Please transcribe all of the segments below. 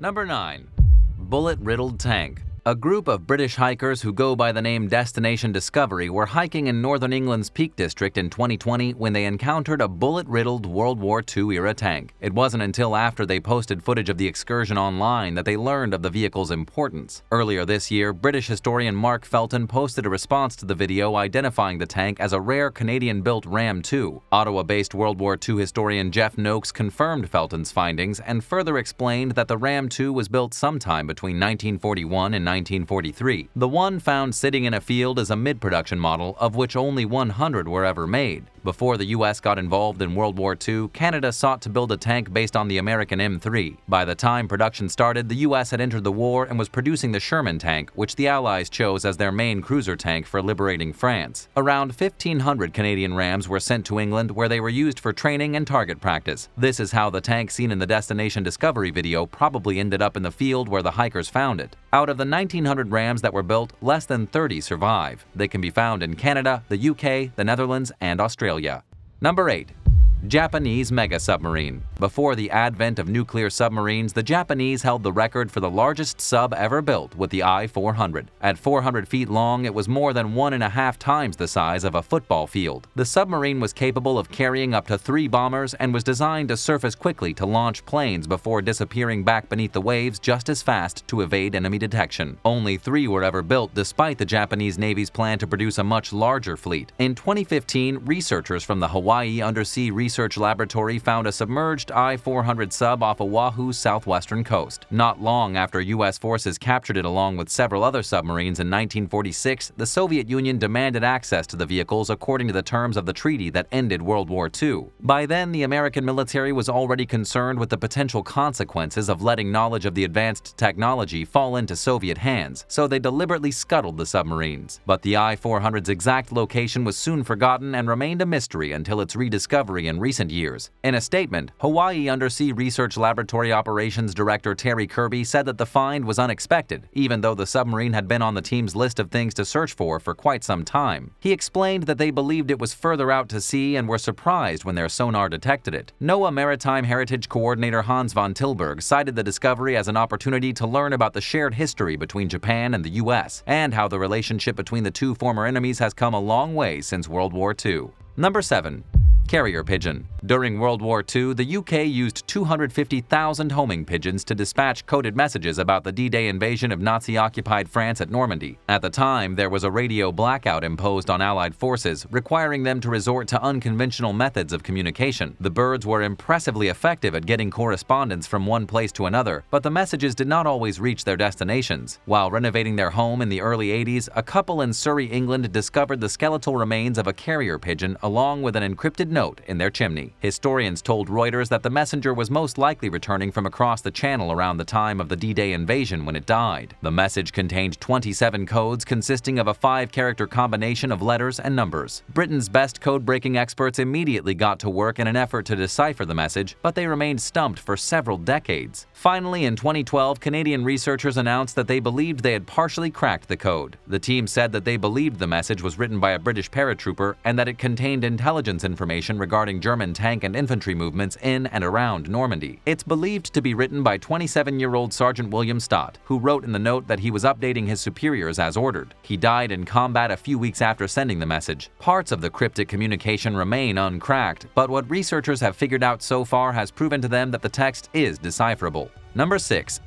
Number 9. Bullet-riddled tank. A group of British hikers who go by the name Destination Discovery were hiking in northern England's Peak District in 2020 when they encountered a bullet-riddled World War II-era tank. It wasn't until after they posted footage of the excursion online that they learned of the vehicle's importance. Earlier this year, British historian Mark Felton posted a response to the video identifying the tank as a rare Canadian-built Ram II. Ottawa-based World War II historian Jeff Noakes confirmed Felton's findings and further explained that the Ram II was built sometime between 1941 and 1943. The one found sitting in a field is a mid-production model, of which only 100 were ever made. Before the U.S. got involved in World War II, Canada sought to build a tank based on the American M3. By the time production started, the U.S. had entered the war and was producing the Sherman tank, which the Allies chose as their main cruiser tank for liberating France. Around 1,500 Canadian Rams were sent to England, where they were used for training and target practice. This is how the tank seen in the Destination Discovery video probably ended up in the field where the hikers found it. Out of the 1,900 Rams that were built, less than 30 survive. They can be found in Canada, the UK, the Netherlands, and Australia. Number 8. Japanese mega submarine. Before the advent of nuclear submarines, the Japanese held the record for the largest sub ever built with the I-400. At 400 feet long, it was more than 1.5 times the size of a football field. The submarine was capable of carrying up to 3 bombers and was designed to surface quickly to launch planes before disappearing back beneath the waves just as fast to evade enemy detection. Only 3 were ever built despite the Japanese Navy's plan to produce a much larger fleet. In 2015, researchers from the Hawaii Undersea Research Laboratory found a submerged I-400 sub off Oahu's southwestern coast. Not long after U.S. forces captured it along with several other submarines in 1946, the Soviet Union demanded access to the vehicles according to the terms of the treaty that ended World War II. By then, the American military was already concerned with the potential consequences of letting knowledge of the advanced technology fall into Soviet hands, so they deliberately scuttled the submarines. But the I-400's exact location was soon forgotten and remained a mystery until its rediscovery in recent years. In a statement, Hawaii Undersea Research Laboratory Operations Director Terry Kirby said that the find was unexpected, even though the submarine had been on the team's list of things to search for quite some time. He explained that they believed it was further out to sea and were surprised when their sonar detected it. NOAA Maritime Heritage Coordinator Hans von Tilburg cited the discovery as an opportunity to learn about the shared history between Japan and the U.S., and how the relationship between the two former enemies has come a long way since World War II. Number 7. Carrier pigeon. During World War II, the UK used 250,000 homing pigeons to dispatch coded messages about the D-Day invasion of Nazi-occupied France at Normandy. At the time, there was a radio blackout imposed on Allied forces, requiring them to resort to unconventional methods of communication. The birds were impressively effective at getting correspondence from one place to another, but the messages did not always reach their destinations. While renovating their home in the early 80s, a couple in Surrey, England discovered the skeletal remains of a carrier pigeon along with an encrypted note in their chimney. Historians told Reuters that the messenger was most likely returning from across the channel around the time of the D-Day invasion when it died. The message contained 27 codes consisting of a 5-character combination of letters and numbers. Britain's best code-breaking experts immediately got to work in an effort to decipher the message, but they remained stumped for several decades. Finally, in 2012, Canadian researchers announced that they believed they had partially cracked the code. The team said that they believed the message was written by a British paratrooper and that it contained intelligence information regarding German tank and infantry movements in and around Normandy. It's believed to be written by 27-year-old Sergeant William Stott, who wrote in the note that he was updating his superiors as ordered. He died in combat a few weeks after sending the message. Parts of the cryptic communication remain uncracked, but what researchers have figured out so far has proven to them that the text is decipherable. Number 6.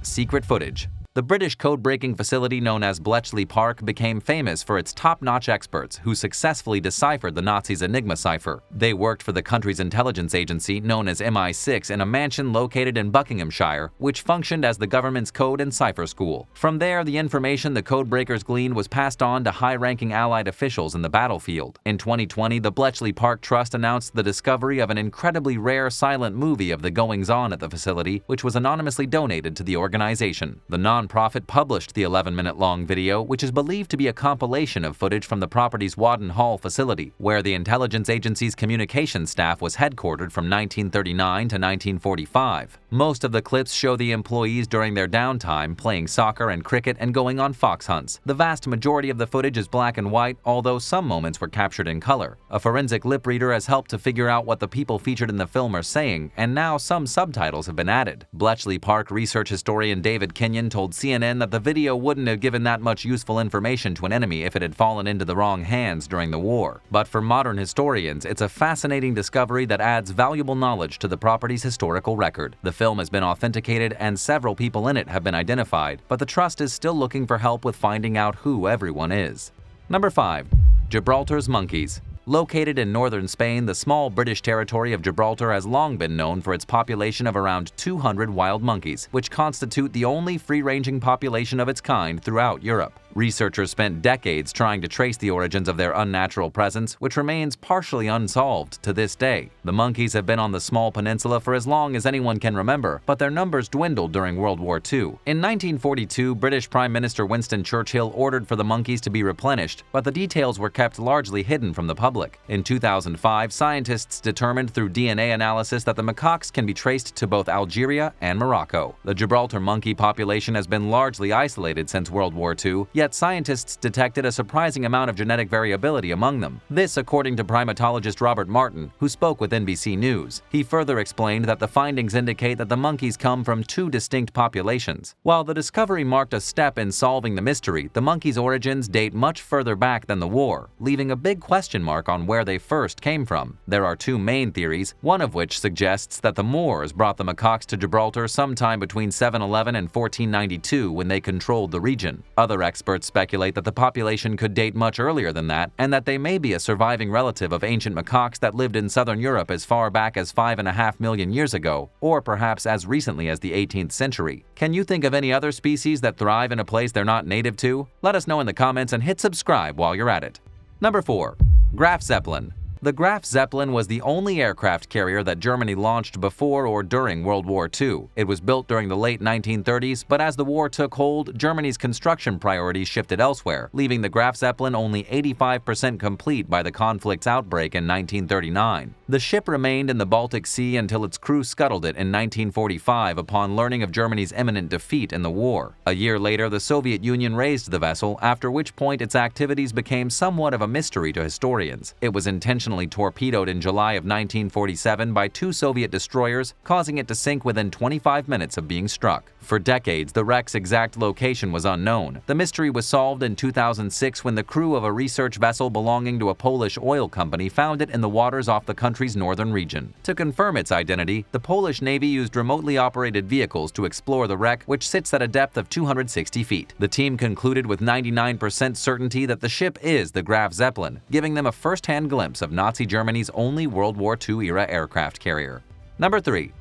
Secret footage. The British code-breaking facility known as Bletchley Park became famous for its top-notch experts who successfully deciphered the Nazis' Enigma cipher. They worked for the country's intelligence agency known as MI6 in a mansion located in Buckinghamshire, which functioned as the government's code and cipher school. From there, the information the code-breakers gleaned was passed on to high-ranking Allied officials in the battlefield. In 2020, the Bletchley Park Trust announced the discovery of an incredibly rare silent movie of the goings-on at the facility, which was anonymously donated to the organization. The nonprofit published the 11-minute-long video, which is believed to be a compilation of footage from the property's Wadden Hall facility, where the intelligence agency's communications staff was headquartered from 1939 to 1945. Most of the clips show the employees during their downtime playing soccer and cricket and going on fox hunts. The vast majority of the footage is black and white, although some moments were captured in color. A forensic lip reader has helped to figure out what the people featured in the film are saying, and now some subtitles have been added. Bletchley Park research historian David Kenyon told CNN that the video wouldn't have given that much useful information to an enemy if it had fallen into the wrong hands during the war. But for modern historians, it's a fascinating discovery that adds valuable knowledge to the property's historical record. The film has been authenticated and several people in it have been identified, but the trust is still looking for help with finding out who everyone is. Number 5. Gibraltar's monkeys. Located in northern Spain, the small British territory of Gibraltar has long been known for its population of around 200 wild monkeys, which constitute the only free-ranging population of its kind throughout Europe. Researchers spent decades trying to trace the origins of their unnatural presence, which remains partially unsolved to this day. The monkeys have been on the small peninsula for as long as anyone can remember, but their numbers dwindled during World War II. In 1942, British Prime Minister Winston Churchill ordered for the monkeys to be replenished, but the details were kept largely hidden from the public. In 2005, scientists determined through DNA analysis that the macaques can be traced to both Algeria and Morocco. The Gibraltar monkey population has been largely isolated since World War II, yet scientists detected a surprising amount of genetic variability among them. This, according to primatologist Robert Martin, who spoke with NBC News. He further explained that the findings indicate that the monkeys come from two distinct populations. While the discovery marked a step in solving the mystery, the monkeys' origins date much further back than the war, leaving a big question mark on where they first came from. There are two main theories, one of which suggests that the Moors brought the macaques to Gibraltar sometime between 711 and 1492 when they controlled the region. Other experts speculate that the population could date much earlier than that, and that they may be a surviving relative of ancient macaques that lived in southern Europe as far back as 5.5 million years ago, or perhaps as recently as the 18th century. Can you think of any other species that thrive in a place they're not native to? Let us know in the comments and hit subscribe while you're at it. Number 4. Graf Zeppelin. The Graf Zeppelin was the only aircraft carrier that Germany launched before or during World War II. It was built during the late 1930s, but as the war took hold, Germany's construction priorities shifted elsewhere, leaving the Graf Zeppelin only 85% complete by the conflict's outbreak in 1939. The ship remained in the Baltic Sea until its crew scuttled it in 1945 upon learning of Germany's imminent defeat in the war. A year later, the Soviet Union raised the vessel, after which point its activities became somewhat of a mystery to historians. It was intentionally torpedoed in July of 1947 by two Soviet destroyers, causing it to sink within 25 minutes of being struck. For decades, the wreck's exact location was unknown. The mystery was solved in 2006 when the crew of a research vessel belonging to a Polish oil company found it in the waters off the country's northern region. To confirm its identity, the Polish Navy used remotely operated vehicles to explore the wreck, which sits at a depth of 260 feet. The team concluded with 99% certainty that the ship is the Graf Zeppelin, giving them a first-hand glimpse of Nazi Germany's only World War II-era aircraft carrier. Number 3.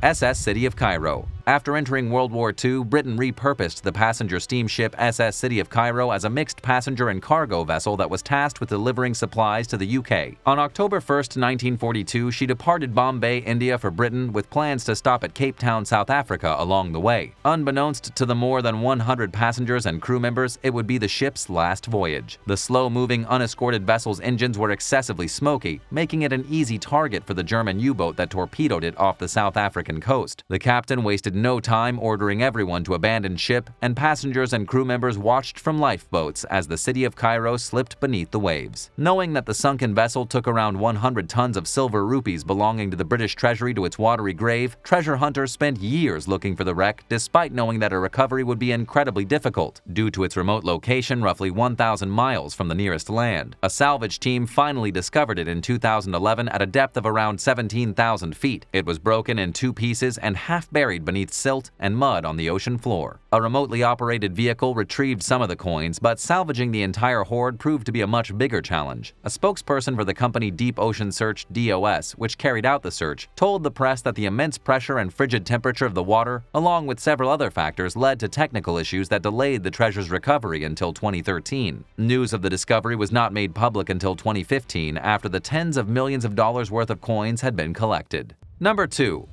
SS City of Cairo. After entering World War II, Britain repurposed the passenger steamship SS City of Cairo as a mixed passenger and cargo vessel that was tasked with delivering supplies to the UK. On October 1, 1942, she departed Bombay, India for Britain with plans to stop at Cape Town, South Africa along the way. Unbeknownst to the more than 100 passengers and crew members, it would be the ship's last voyage. The slow-moving, unescorted vessel's engines were excessively smoky, making it an easy target for the German U-boat that torpedoed it off the South African coast. The captain wasted no time ordering everyone to abandon ship, and passengers and crew members watched from lifeboats as the city of Cairo slipped beneath the waves. Knowing that the sunken vessel took around 100 tons of silver rupees belonging to the British Treasury to its watery grave, treasure hunters spent years looking for the wreck, despite knowing that a recovery would be incredibly difficult due to its remote location roughly 1,000 miles from the nearest land. A salvage team finally discovered it in 2011 at a depth of around 17,000 feet. It was broken in two pieces and half buried beneath silt and mud on the ocean floor. A remotely operated vehicle retrieved some of the coins, but salvaging the entire hoard proved to be a much bigger challenge. A spokesperson for the company Deep Ocean Search DOS, which carried out the search, told the press that the immense pressure and frigid temperature of the water, along with several other factors, led to technical issues that delayed the treasure's recovery until 2013. News of the discovery was not made public until 2015, after the tens of millions of dollars worth of coins had been collected. Number 2.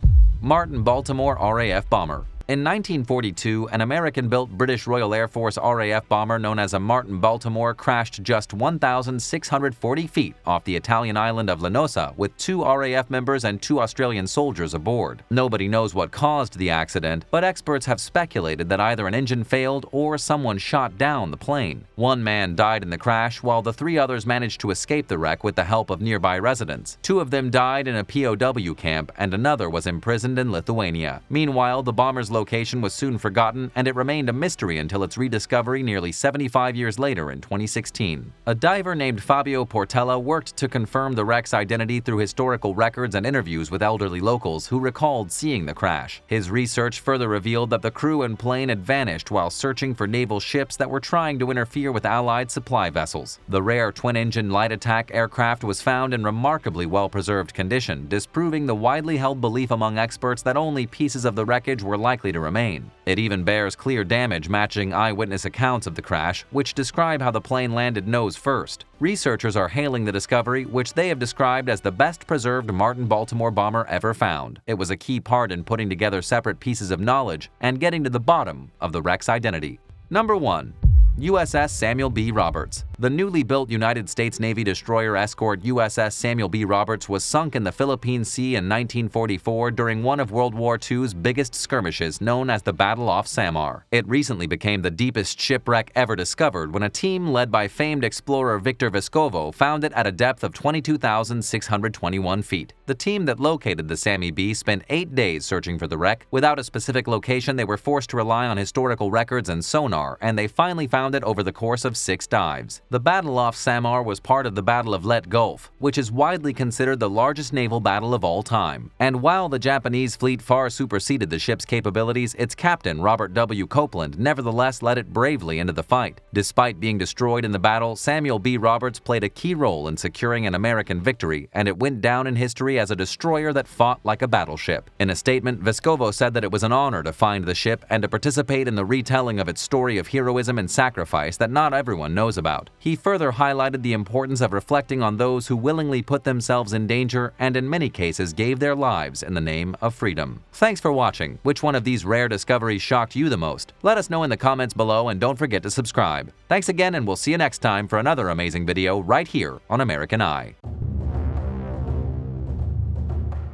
Martin Baltimore RAF bomber. In 1942, an American-built British Royal Air Force RAF bomber known as a Martin Baltimore crashed just 1,640 feet off the Italian island of Linosa with 2 RAF members and 2 Australian soldiers aboard. Nobody knows what caused the accident, but experts have speculated that either an engine failed or someone shot down the plane. 1 man died in the crash, while the 3 others managed to escape the wreck with the help of nearby residents. 2 of them died in a POW camp, and another was imprisoned in Lithuania. Meanwhile, the bomber's location was soon forgotten, and it remained a mystery until its rediscovery nearly 75 years later in 2016. A diver named Fabio Portella worked to confirm the wreck's identity through historical records and interviews with elderly locals who recalled seeing the crash. His research further revealed that the crew and plane had vanished while searching for naval ships that were trying to interfere with Allied supply vessels. The rare twin-engine light attack aircraft was found in remarkably well-preserved condition, disproving the widely held belief among experts that only pieces of the wreckage were likely to remain. It even bears clear damage matching eyewitness accounts of the crash, which describe how the plane landed nose first. Researchers are hailing the discovery, which they have described as the best-preserved Martin Baltimore bomber ever found. It was a key part in putting together separate pieces of knowledge and getting to the bottom of the wreck's identity. Number 1. USS Samuel B Roberts. The newly built United States Navy destroyer escort USS Samuel B Roberts was sunk in the Philippine Sea in 1944 during one of World War II's biggest skirmishes, known as the Battle off Samar. It recently became the deepest shipwreck ever discovered when a team led by famed explorer Victor Vescovo found it at a depth of 22,621 feet. The team that located the Sammy B spent 8 days searching for the wreck. Without a specific location, they were forced to rely on historical records and sonar, and they finally found it over the course of 6 dives. The battle off Samar was part of the Battle of Leyte Gulf, which is widely considered the largest naval battle of all time. And while the Japanese fleet far superseded the ship's capabilities, its captain, Robert W. Copeland, nevertheless led it bravely into the fight. Despite being destroyed in the battle, Samuel B. Roberts played a key role in securing an American victory, and it went down in history as a destroyer that fought like a battleship. In a statement, Vescovo said that it was an honor to find the ship and to participate in the retelling of its story of heroism and sacrifice that not everyone knows about. He further highlighted the importance of reflecting on those who willingly put themselves in danger and in many cases gave their lives in the name of freedom. Thanks for watching. Which one of these rare discoveries shocked you the most? Let us know in the comments below, and don't forget to subscribe. Thanks again, and we'll see you next time for another amazing video right here on American Eye.